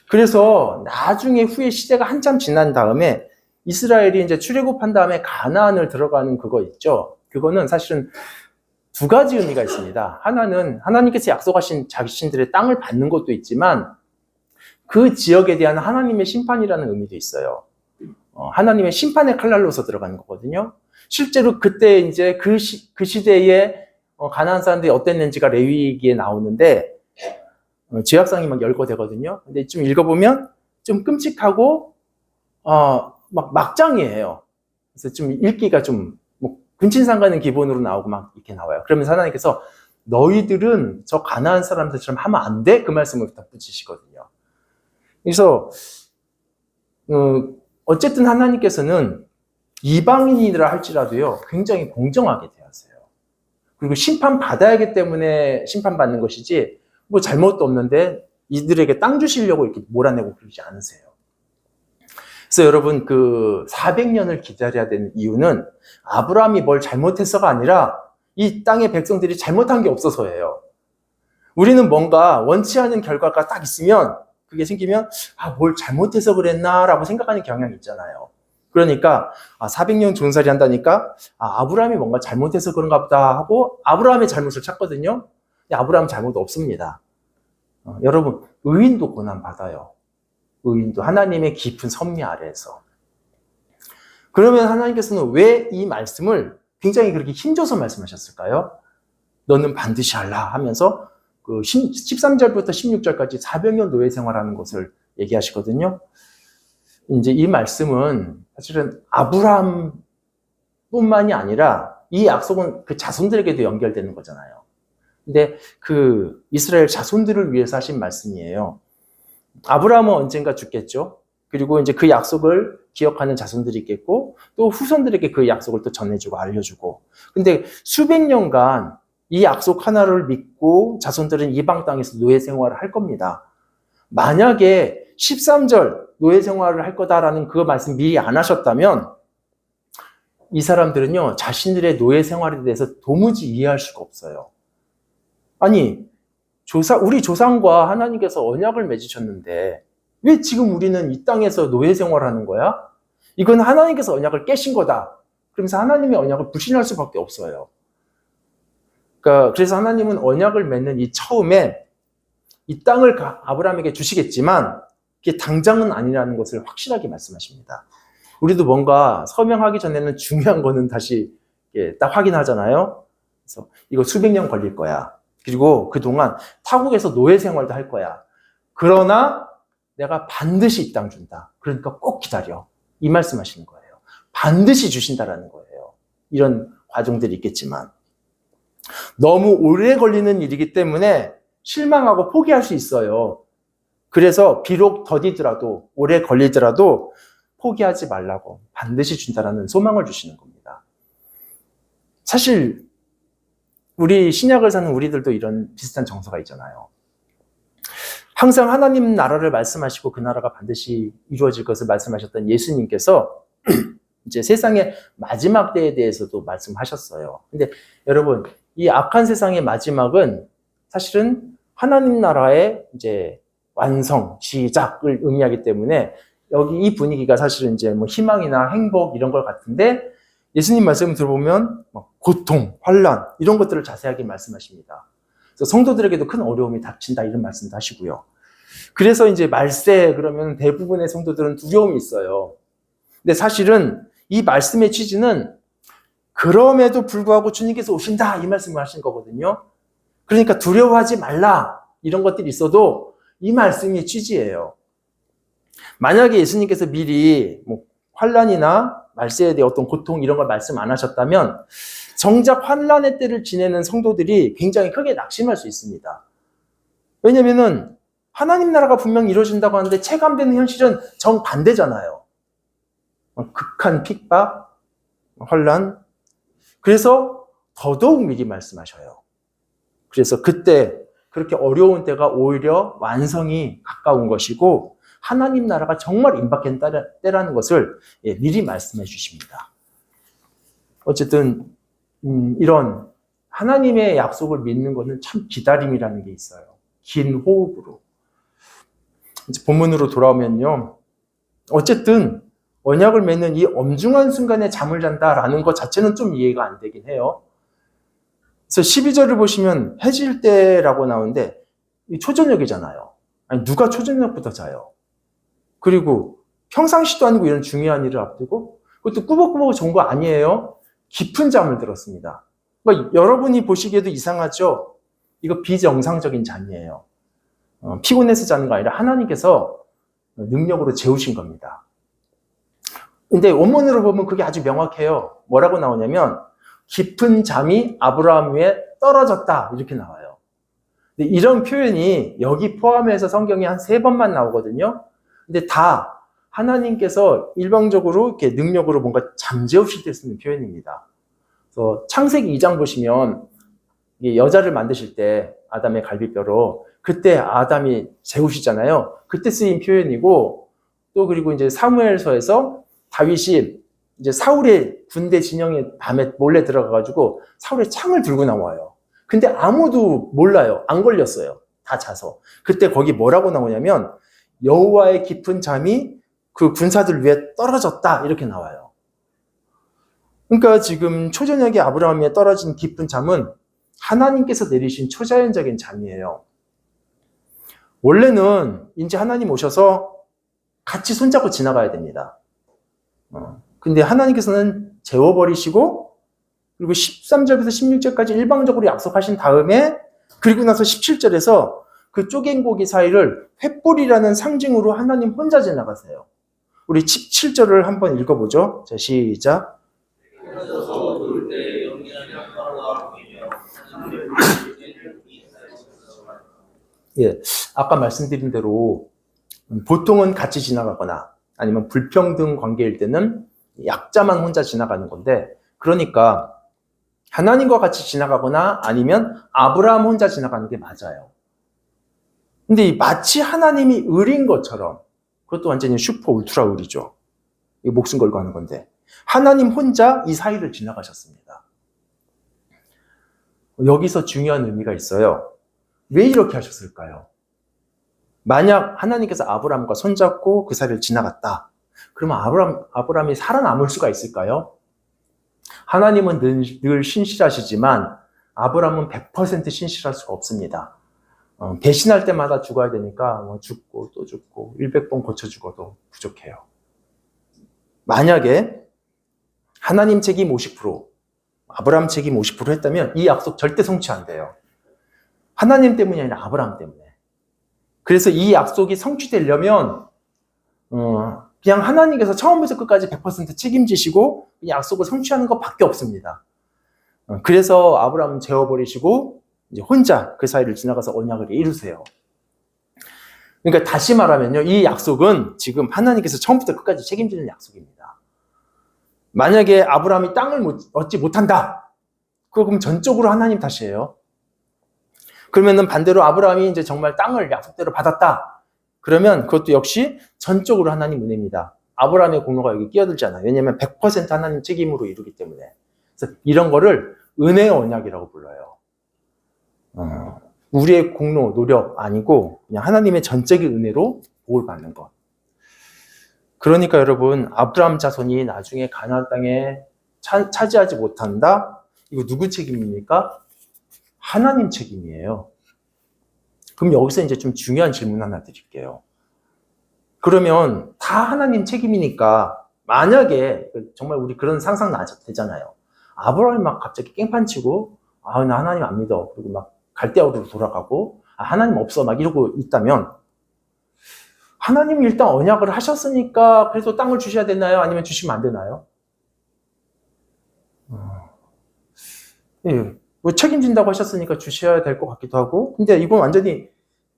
그래서 나중에 후에 시대가 한참 지난 다음에 이스라엘이 이제 출애굽한 다음에 가나안을 들어가는 그거 있죠. 그거는 사실은 두 가지 의미가 있습니다. 하나는 하나님께서 약속하신 자신들의 땅을 받는 것도 있지만 그 지역에 대한 하나님의 심판이라는 의미도 있어요. 하나님의 심판의 칼날로서 들어가는 거거든요. 실제로 그때 이제 그 시대에 가나안 사람들이 어땠는지가 레위기에 나오는데 죄악상이 막 열거되거든요. 근데 좀 읽어보면 좀 끔찍하고 막 막장이에요. 그래서 좀 읽기가 좀 뭐 근친상간은 기본으로 나오고 막 이렇게 나와요. 그러면서 하나님께서 너희들은 저 가나안 사람들처럼 하면 안 돼? 그 말씀을 덧붙이시거든요. 그래서 어쨌든 하나님께서는 이방인이라 할지라도요 굉장히 공정하게 대하세요. 그리고 심판받아야 하기 때문에 심판받는 것이지 뭐 잘못도 없는데 이들에게 땅 주시려고 이렇게 몰아내고 그러지 않으세요. 그래서 여러분 그 400년을 기다려야 되는 이유는 아브라함이 뭘 잘못해서가 아니라 이 땅의 백성들이 잘못한 게 없어서예요. 우리는 뭔가 원치 않은 결과가 딱 있으면 그게 생기면 뭘 잘못해서 그랬나 라고 생각하는 경향이 있잖아요. 그러니까 400년 종살이 한다니까 아브라함이 뭔가 잘못해서 그런가 보다 하고 아브라함의 잘못을 찾거든요. 근데 아브라함 잘못 없습니다. 여러분 의인도 고난받아요. 의인도 하나님의 깊은 섭리 아래에서. 그러면 하나님께서는 왜 이 말씀을 굉장히 그렇게 힘줘서 말씀하셨을까요? 너는 반드시 알라 하면서 그 13절부터 16절까지 400년 노예 생활하는 것을 얘기하시거든요. 이제 이 말씀은 사실은 아브라함뿐만이 아니라 이 약속은 그 자손들에게도 연결되는 거잖아요. 근데 그 이스라엘 자손들을 위해서 하신 말씀이에요. 아브라함은 언젠가 죽겠죠. 그리고 이제 그 약속을 기억하는 자손들이 있겠고 또 후손들에게 그 약속을 또 전해주고 알려주고. 근데 수백 년간 이 약속 하나를 믿고 자손들은 이방 땅에서 노예 생활을 할 겁니다. 만약에 13절 노예 생활을 할 거다라는 그 말씀 미리 안 하셨다면 이 사람들은요 자신들의 노예 생활에 대해서 도무지 이해할 수가 없어요. 아니 우리 조상과 하나님께서 언약을 맺으셨는데 왜 지금 우리는 이 땅에서 노예 생활하는 거야? 이건 하나님께서 언약을 깨신 거다. 그러면서 하나님의 언약을 불신할 수밖에 없어요. 그래서 하나님은 언약을 맺는 이 처음에 이 땅을 아브라함에게 주시겠지만 그게 당장은 아니라는 것을 확실하게 말씀하십니다. 우리도 뭔가 서명하기 전에는 중요한 거는 다시 딱 확인하잖아요. 그래서 이거 수백 년 걸릴 거야. 그리고 그동안 타국에서 노예 생활도 할 거야. 그러나 내가 반드시 이 땅 준다. 그러니까 꼭 기다려. 이 말씀하시는 거예요. 반드시 주신다라는 거예요. 이런 과정들이 있겠지만 너무 오래 걸리는 일이기 때문에 실망하고 포기할 수 있어요. 그래서 비록 더디더라도 오래 걸리더라도 포기하지 말라고 반드시 준다라는 소망을 주시는 겁니다. 사실 우리 신약을 사는 우리들도 이런 비슷한 정서가 있잖아요. 항상 하나님 나라를 말씀하시고 그 나라가 반드시 이루어질 것을 말씀하셨던 예수님께서 이제 세상의 마지막 때에 대해서도 말씀하셨어요. 근데 여러분, 이 악한 세상의 마지막은 사실은 하나님 나라의 이제 완성, 시작을 의미하기 때문에 여기 이 분위기가 사실은 이제 뭐 희망이나 행복 이런 걸 같은데 예수님 말씀을 들어보면 고통, 환란 이런 것들을 자세하게 말씀하십니다. 그래서 성도들에게도 큰 어려움이 닥친다 이런 말씀도 하시고요. 그래서 이제 말세 그러면 대부분의 성도들은 두려움이 있어요. 근데 사실은 이 말씀의 취지는 그럼에도 불구하고 주님께서 오신다 이 말씀을 하신 거거든요. 그러니까 두려워하지 말라 이런 것들이 있어도 이 말씀이 취지예요. 만약에 예수님께서 미리 뭐 환란이나 말세에 대해 어떤 고통 이런 걸 말씀 안 하셨다면 정작 환란의 때를 지내는 성도들이 굉장히 크게 낙심할 수 있습니다. 왜냐면은 하나님 나라가 분명히 이루어진다고 하는데 체감되는 현실은 정반대잖아요. 극한 핍박, 환란. 그래서 더더욱 미리 말씀하셔요. 그래서 그때 그렇게 어려운 때가 오히려 완성이 가까운 것이고 하나님 나라가 정말 임박한 때라는 것을 미리 말씀해 주십니다. 어쨌든 이런 하나님의 약속을 믿는 것은 참 기다림이라는 게 있어요. 긴 호흡으로. 이제 본문으로 돌아오면요. 어쨌든 언약을 맺는 이 엄중한 순간에 잠을 잔다라는 것 자체는 좀 이해가 안 되긴 해요. 그래서 12절을 보시면 해질 때라고 나오는데 초저녁이잖아요. 아니 누가 초저녁부터 자요? 그리고 평상시도 아니고 이런 중요한 일을 앞두고 그것도 꾸벅꾸벅 잔 거 아니에요. 깊은 잠을 들었습니다. 그러니까 여러분이 보시기에도 이상하죠? 이거 비정상적인 잠이에요. 피곤해서 자는 거 아니라 하나님께서 능력으로 재우신 겁니다. 근데 원문으로 보면 그게 아주 명확해요. 뭐라고 나오냐면 깊은 잠이 아브라함 위에 떨어졌다 이렇게 나와요. 근데 이런 표현이 여기 포함해서 성경에 한 3번만 나오거든요. 근데 다 하나님께서 일방적으로 이렇게 능력으로 뭔가 잠재우실 때 쓰는 표현입니다. 그래서 창세기 2장 보시면 여자를 만드실 때 아담의 갈비뼈로 그때 아담이 재우시잖아요. 그때 쓰인 표현이고 또 그리고 이제 사무엘서에서 다윗이 이제 사울의 군대 진영에 밤에 몰래 들어가가지고 사울의 창을 들고 나와요. 근데 아무도 몰라요. 안 걸렸어요. 다 자서. 그때 거기 뭐라고 나오냐면 여호와의 깊은 잠이 그 군사들 위에 떨어졌다 이렇게 나와요. 그러니까 지금 초저녁에 아브라함에 떨어진 깊은 잠은 하나님께서 내리신 초자연적인 잠이에요. 원래는 이제 하나님 오셔서 같이 손잡고 지나가야 됩니다. 근데 하나님께서는 재워버리시고 그리고 13절부터 16절까지 일방적으로 약속하신 다음에 그리고 나서 17절에서 그 쪼갠 고기 사이를 횃불이라는 상징으로 하나님 혼자 지나가세요. 우리 17절을 한번 읽어보죠. 자, 시작. 예, 아까 말씀드린 대로 보통은 같이 지나가거나 아니면 불평등 관계일 때는 약자만 혼자 지나가는 건데 그러니까 하나님과 같이 지나가거나 아니면 아브라함 혼자 지나가는 게 맞아요. 근데 마치 하나님이 을인 것처럼 그것도 완전히 슈퍼 울트라 을이죠. 목숨 걸고 하는 건데 하나님 혼자 이 사이를 지나가셨습니다. 여기서 중요한 의미가 있어요. 왜 이렇게 하셨을까요? 만약 하나님께서 아브라함과 손잡고 그 사이를 지나갔다. 그러면 아브라함이 살아남을 수가 있을까요? 하나님은 늘 신실하시지만 아브라함은 100% 신실할 수가 없습니다. 배신할 때마다 죽어야 되니까 죽고 또 죽고 100번 고쳐 죽어도 부족해요. 만약에 하나님 책임 50%, 아브라함 책임 50% 했다면 이 약속 절대 성취 안 돼요. 하나님 때문이 아니라 아브라함 때문에. 그래서 이 약속이 성취되려면 그냥 하나님께서 처음부터 끝까지 100% 책임지시고 이 약속을 성취하는 것밖에 없습니다. 그래서 아브라함은 재워버리시고 이제 혼자 그 사이를 지나가서 언약을 이루세요. 그러니까 다시 말하면요, 이 약속은 지금 하나님께서 처음부터 끝까지 책임지는 약속입니다. 만약에 아브라함이 땅을 얻지 못한다. 그럼 전적으로 하나님 탓이에요. 그러면은 반대로 아브라함이 이제 정말 땅을 약속대로 받았다. 그러면 그것도 역시 전적으로 하나님 은혜입니다. 아브라함의 공로가 여기 끼어들잖아요. 왜냐하면 100% 하나님 책임으로 이루기 때문에. 그래서 이런 거를 은혜의 언약이라고 불러요. 우리의 공로, 노력 아니고 그냥 하나님의 전적인 은혜로 복을 받는 것. 그러니까 여러분, 아브라함 자손이 나중에 가나안 땅에 차지하지 못한다? 이거 누구 책임입니까? 하나님 책임이에요. 그럼 여기서 이제 좀 중요한 질문 하나 드릴게요. 그러면 다 하나님 책임이니까 만약에 정말 우리 그런 상상 되잖아요. 아브라함이 막 갑자기 깽판 치고 나 하나님 안 믿어. 그리고 막 갈대아우르로 돌아가고 하나님 없어 막 이러고 있다면 하나님이 일단 언약을 하셨으니까 그래서 땅을 주셔야 되나요? 아니면 주시면 안 되나요? 예, 뭐 책임진다고 하셨으니까 주셔야 될 것 같기도 하고 근데 이건 완전히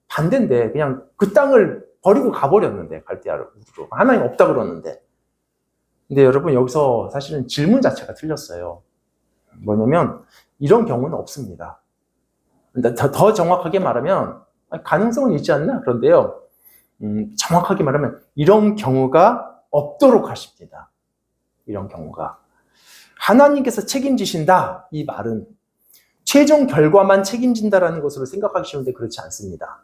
반대인데 그냥 그 땅을 버리고 가버렸는데 갈대아우르로 하나님 없다 그러는데 근데 여러분 여기서 사실은 질문 자체가 틀렸어요. 뭐냐면 이런 경우는 없습니다. 더 정확하게 말하면 가능성은 있지 않나? 그런데요. 정확하게 말하면 이런 경우가 없도록 하십니다. 이런 경우가. 하나님께서 책임지신다. 이 말은 최종 결과만 책임진다라는 것으로 생각하기 쉬운데 그렇지 않습니다.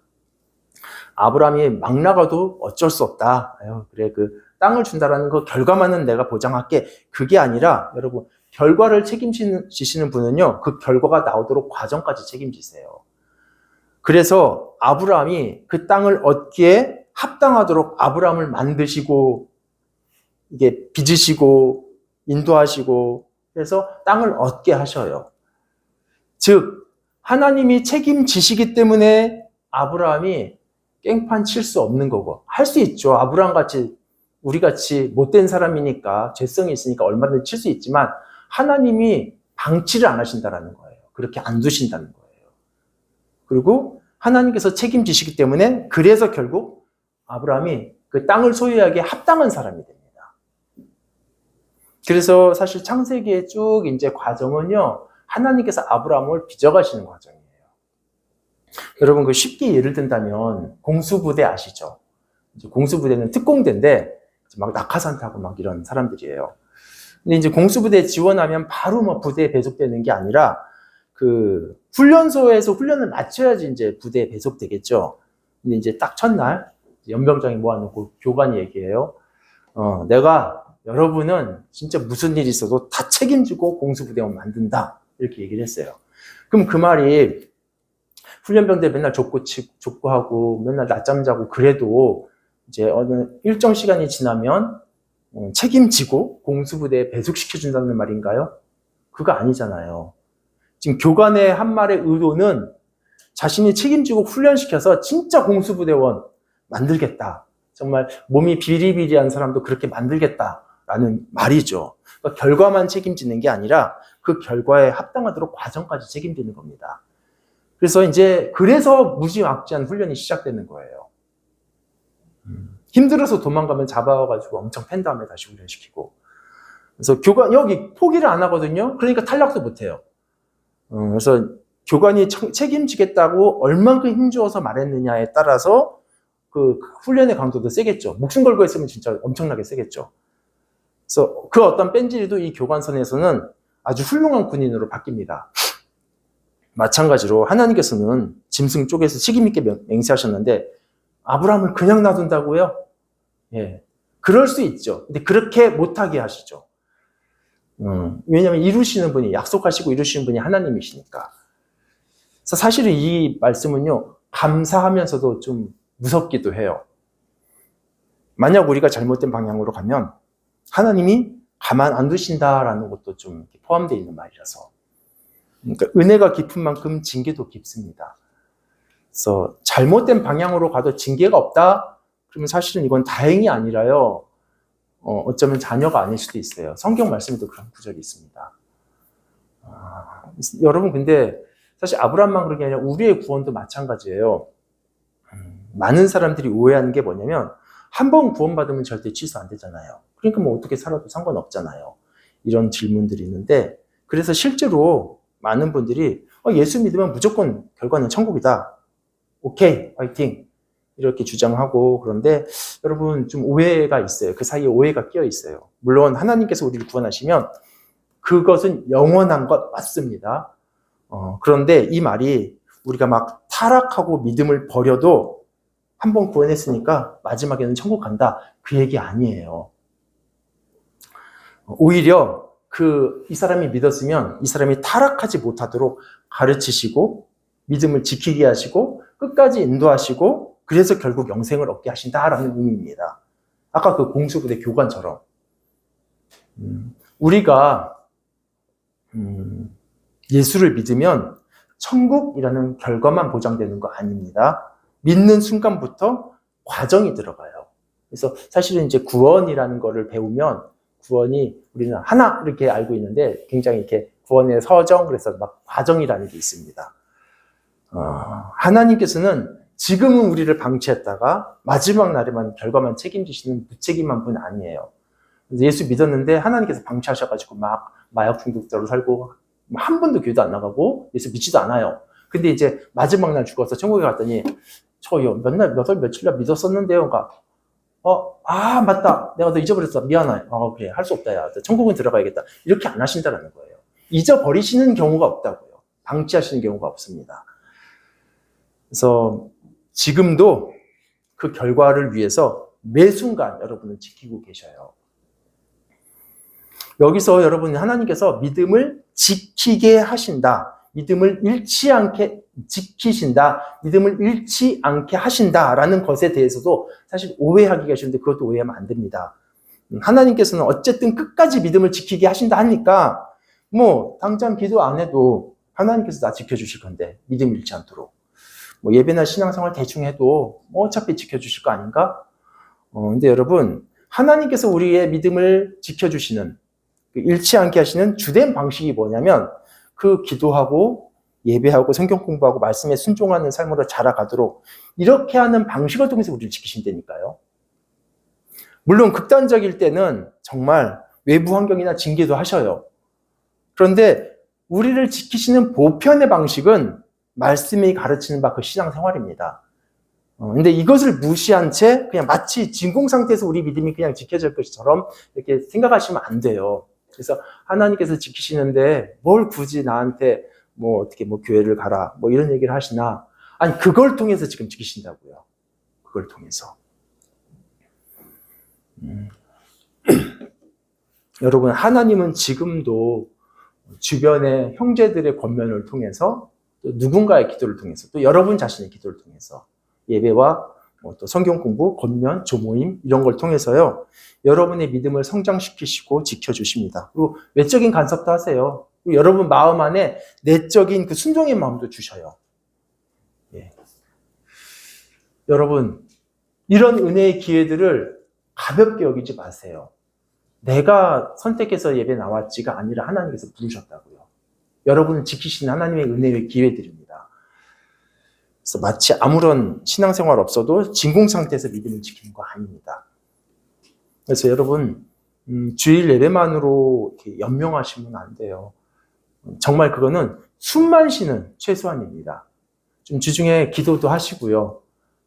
아브라함이 막 나가도 어쩔 수 없다. 그래 그 땅을 준다라는 그 결과만은 내가 보장할게. 그게 아니라 여러분 결과를 책임지시는 분은요. 그 결과가 나오도록 과정까지 책임지세요. 그래서 아브라함이 그 땅을 얻기에 합당하도록 아브라함을 만드시고 이게 빚으시고 인도하시고 그래서 땅을 얻게 하셔요. 즉 하나님이 책임지시기 때문에 아브라함이 깽판 칠 수 없는 거고 할 수 있죠. 아브라함 같이 우리 같이 못된 사람이니까 죄성이 있으니까 얼마든지 칠 수 있지만 하나님이 방치를 안 하신다는 거예요. 그렇게 안 두신다는 거예요. 그리고 하나님께서 책임지시기 때문에 그래서 결국 아브라함이 그 땅을 소유하기에 합당한 사람이 됩니다. 그래서 사실 창세기의 쭉 이제 과정은요, 하나님께서 아브라함을 빚어가시는 과정이에요. 여러분 그 쉽게 예를 든다면 공수부대 아시죠? 이제 공수부대는 특공대인데 막 낙하산 타고 막 이런 사람들이에요. 근데 이제 공수부대에 지원하면 바로 뭐 부대에 배속되는 게 아니라 그 훈련소에서 훈련을 마쳐야지 이제 부대에 배속되겠죠. 근데 이제 딱 첫날 연병장이 모아놓고 교관이 얘기해요. 내가 여러분은 진짜 무슨 일이 있어도 다 책임지고 공수부대원 만든다. 이렇게 얘기를 했어요. 그럼 그 말이 훈련병들 맨날 족구 하고 맨날 낮잠 자고 그래도 이제 어느 일정 시간이 지나면 책임지고 공수부대에 배속시켜준다는 말인가요? 그거 아니잖아요. 지금 교관의 한 말의 의도는 자신이 책임지고 훈련시켜서 진짜 공수부대원 만들겠다. 정말 몸이 비리비리한 사람도 그렇게 만들겠다라는 말이죠. 그러니까 결과만 책임지는 게 아니라 그 결과에 합당하도록 과정까지 책임지는 겁니다. 그래서 무지막지한 훈련이 시작되는 거예요. 힘들어서 도망가면 잡아가지고 엄청 팬 다음에 다시 훈련시키고. 그래서 교관, 여기 포기를 안 하거든요. 그러니까 탈락도 못 해요. 그래서 교관이 책임지겠다고 얼만큼 힘주어서 말했느냐에 따라서 그 훈련의 강도도 세겠죠. 목숨 걸고 했으면 진짜 엄청나게 세겠죠. 그래서 그 어떤 뺀질이도 이 교관선에서는 아주 훌륭한 군인으로 바뀝니다. 마찬가지로 하나님께서는 짐승 쪽에서 책임있게 맹세하셨는데 아브라함을 그냥 놔둔다고요? 예, 그럴 수 있죠. 근데 그렇게 못하게 하시죠. 왜냐하면 이루시는 분이 약속하시고 이루시는 분이 하나님이시니까. 그래서 사실은 이 말씀은요 감사하면서도 좀 무섭기도 해요. 만약 우리가 잘못된 방향으로 가면 하나님이 가만 안 두신다라는 것도 좀 포함되어 있는 말이라서. 그러니까 은혜가 깊은 만큼 징계도 깊습니다. 그래서 잘못된 방향으로 가도 징계가 없다? 그러면 사실은 이건 다행이 아니라요. 어쩌면 자녀가 아닐 수도 있어요. 성경 말씀에도 그런 구절이 있습니다. 여러분 근데 사실 아브라함만 그런 게 아니라 우리의 구원도 마찬가지예요. 많은 사람들이 오해하는 게 뭐냐면 한 번 구원받으면 절대 취소 안 되잖아요. 그러니까 뭐 어떻게 살아도 상관없잖아요. 이런 질문들이 있는데 그래서 실제로 많은 분들이 예수 믿으면 무조건 결과는 천국이다. 오케이, 화이팅. 이렇게 주장하고, 그런데 여러분 좀 오해가 있어요. 그 사이에 오해가 끼어 있어요. 물론 하나님께서 우리를 구원하시면 그것은 영원한 것 맞습니다. 그런데 이 말이 우리가 막 타락하고 믿음을 버려도 한번 구원했으니까 마지막에는 천국 간다. 그 얘기 아니에요. 오히려 이 사람이 믿었으면 이 사람이 타락하지 못하도록 가르치시고 믿음을 지키게 하시고 끝까지 인도하시고 그래서 결국 영생을 얻게 하신다라는 의미입니다. 아까 그 공수부대 교관처럼 우리가 예수를 믿으면 천국이라는 결과만 보장되는 거 아닙니다. 믿는 순간부터 과정이 들어가요. 그래서 사실은 이제 구원이라는 거를 배우면 구원이 우리는 하나 이렇게 알고 있는데 굉장히 이렇게 구원의 서정 그래서 막 과정이라는 게 있습니다. 하나님께서는 지금은 우리를 방치했다가 마지막 날에만 결과만 책임지시는 무책임한 분 아니에요. 예수 믿었는데 하나님께서 방치하셔가지고 막 마약 중독자로 살고 한 번도 교회도 안 나가고 예수 믿지도 않아요. 근데 이제 마지막 날 죽어서 천국에 갔더니 저요 며칠 날 믿었었는데요. 그러니까 맞다. 내가 너 잊어버렸어. 미안해. 그래. 할 수 없다. 야. 천국은 들어가야겠다. 이렇게 안 하신다는 거예요. 잊어버리시는 경우가 없다고요. 방치하시는 경우가 없습니다. 그래서 지금도 그 결과를 위해서 매 순간 여러분을 지키고 계셔요. 여기서 여러분 하나님께서 믿음을 지키게 하신다. 믿음을 잃지 않게 지키신다. 믿음을 잃지 않게 하신다라는 것에 대해서도 사실 오해하기가 쉬운데 그것도 오해하면 안 됩니다. 하나님께서는 어쨌든 끝까지 믿음을 지키게 하신다 하니까 뭐 당장 기도 안 해도 하나님께서 나 지켜주실 건데 믿음 잃지 않도록 뭐 예배나 신앙생활 대충 해도 어차피 지켜주실 거 아닌가? 근데 여러분 하나님께서 우리의 믿음을 지켜주시는 잃지 않게 하시는 주된 방식이 뭐냐면 그 기도하고 예배하고 성경 공부하고 말씀에 순종하는 삶으로 자라가도록 이렇게 하는 방식을 통해서 우리를 지키신다니까요. 물론 극단적일 때는 정말 외부 환경이나 징계도 하셔요. 그런데 우리를 지키시는 보편의 방식은 말씀이 가르치는 바 그 신앙생활입니다. 근데 이것을 무시한 채 그냥 마치 진공 상태에서 우리 믿음이 그냥 지켜질 것처럼 이렇게 생각하시면 안 돼요. 그래서 하나님께서 지키시는데 뭘 굳이 나한테 어떻게 교회를 가라 이런 얘기를 하시나? 아니 그걸 통해서 지금 지키신다고요. 그걸 통해서. 여러분 하나님은 지금도 주변의 형제들의 권면을 통해서 또 누군가의 기도를 통해서 또 여러분 자신의 기도를 통해서 예배와 또 성경 공부, 권면, 조모임 이런 걸 통해서요. 여러분의 믿음을 성장시키시고 지켜주십니다. 그리고 외적인 간섭도 하세요. 그리고 여러분 마음 안에 내적인 그 순종의 마음도 주셔요. 예. 여러분 이런 은혜의 기회들을 가볍게 여기지 마세요. 내가 선택해서 예배 나왔지가 아니라 하나님께서 부르셨다고요. 여러분을 지키시는 하나님의 은혜의 기회들입니다. 그래서 마치 아무런 신앙생활 없어도 진공 상태에서 믿음을 지키는 거 아닙니다. 그래서 여러분 주일 예배만으로 이렇게 연명하시면 안 돼요. 정말 그거는 숨만 쉬는 최소한입니다. 좀 주중에 기도도 하시고요.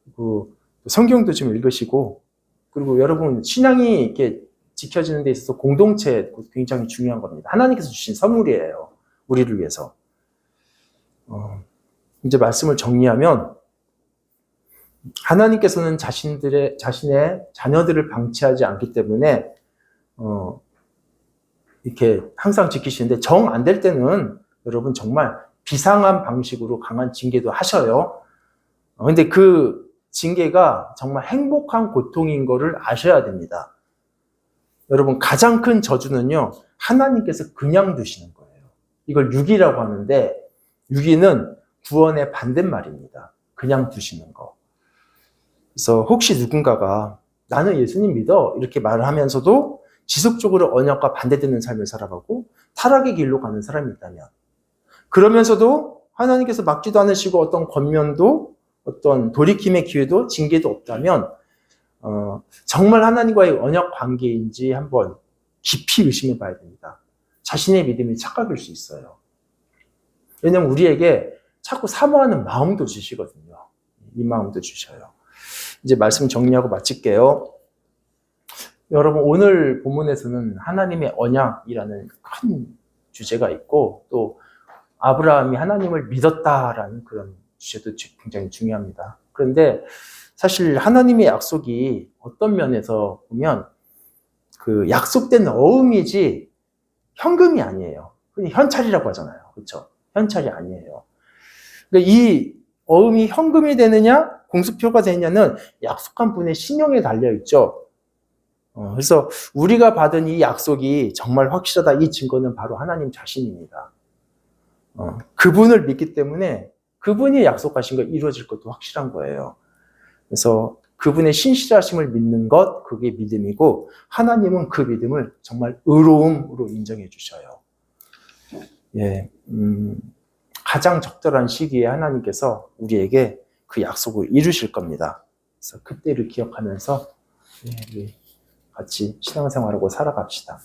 그리고 성경도 좀 읽으시고 그리고 여러분 신앙이 이렇게 지켜지는 데 있어서 공동체 굉장히 중요한 겁니다. 하나님께서 주신 선물이에요. 우리를 위해서. 이제 말씀을 정리하면 하나님께서는 자신의 자녀들을 방치하지 않기 때문에 이렇게 항상 지키시는데 정 안 될 때는 여러분 정말 비상한 방식으로 강한 징계도 하셔요. 근데 그 징계가 정말 행복한 고통인 거를 아셔야 됩니다. 여러분 가장 큰 저주는요. 하나님께서 그냥 두시는 거예요. 이걸 유기라고 하는데 유기는 구원의 반대말입니다. 그냥 두시는 거. 그래서 혹시 누군가가 나는 예수님 믿어 이렇게 말을 하면서도 지속적으로 언약과 반대되는 삶을 살아가고 타락의 길로 가는 사람이 있다면 그러면서도 하나님께서 막지도 않으시고 어떤 권면도 어떤 돌이킴의 기회도 징계도 없다면 정말 하나님과의 언약 관계인지 한번 깊이 의심해 봐야 됩니다. 자신의 믿음이 착각일 수 있어요. 왜냐면 우리에게 자꾸 사모하는 마음도 주시거든요. 이 마음도 주셔요. 이제 말씀 정리하고 마칠게요. 여러분, 오늘 본문에서는 하나님의 언약이라는 큰 주제가 있고, 또 아브라함이 하나님을 믿었다라는 그런 주제도 굉장히 중요합니다. 그런데 사실 하나님의 약속이 어떤 면에서 보면 그 약속된 어음이지 현금이 아니에요. 현찰이라고 하잖아요. 그렇죠? 현찰이 아니에요. 그러니까 이 어음이 현금이 되느냐, 공수표가 되느냐는 약속한 분의 신용에 달려 있죠. 그래서 우리가 받은 이 약속이 정말 확실하다. 이 증거는 바로 하나님 자신입니다. 그분을 믿기 때문에 그분이 약속하신 거 이루어질 것도 확실한 거예요. 그래서 그분의 신실하심을 믿는 것, 그게 믿음이고, 하나님은 그 믿음을 정말 의로움으로 인정해 주셔요. 예, 가장 적절한 시기에 하나님께서 우리에게 그 약속을 이루실 겁니다. 그래서 그때를 기억하면서 우리 같이 신앙생활하고 살아갑시다.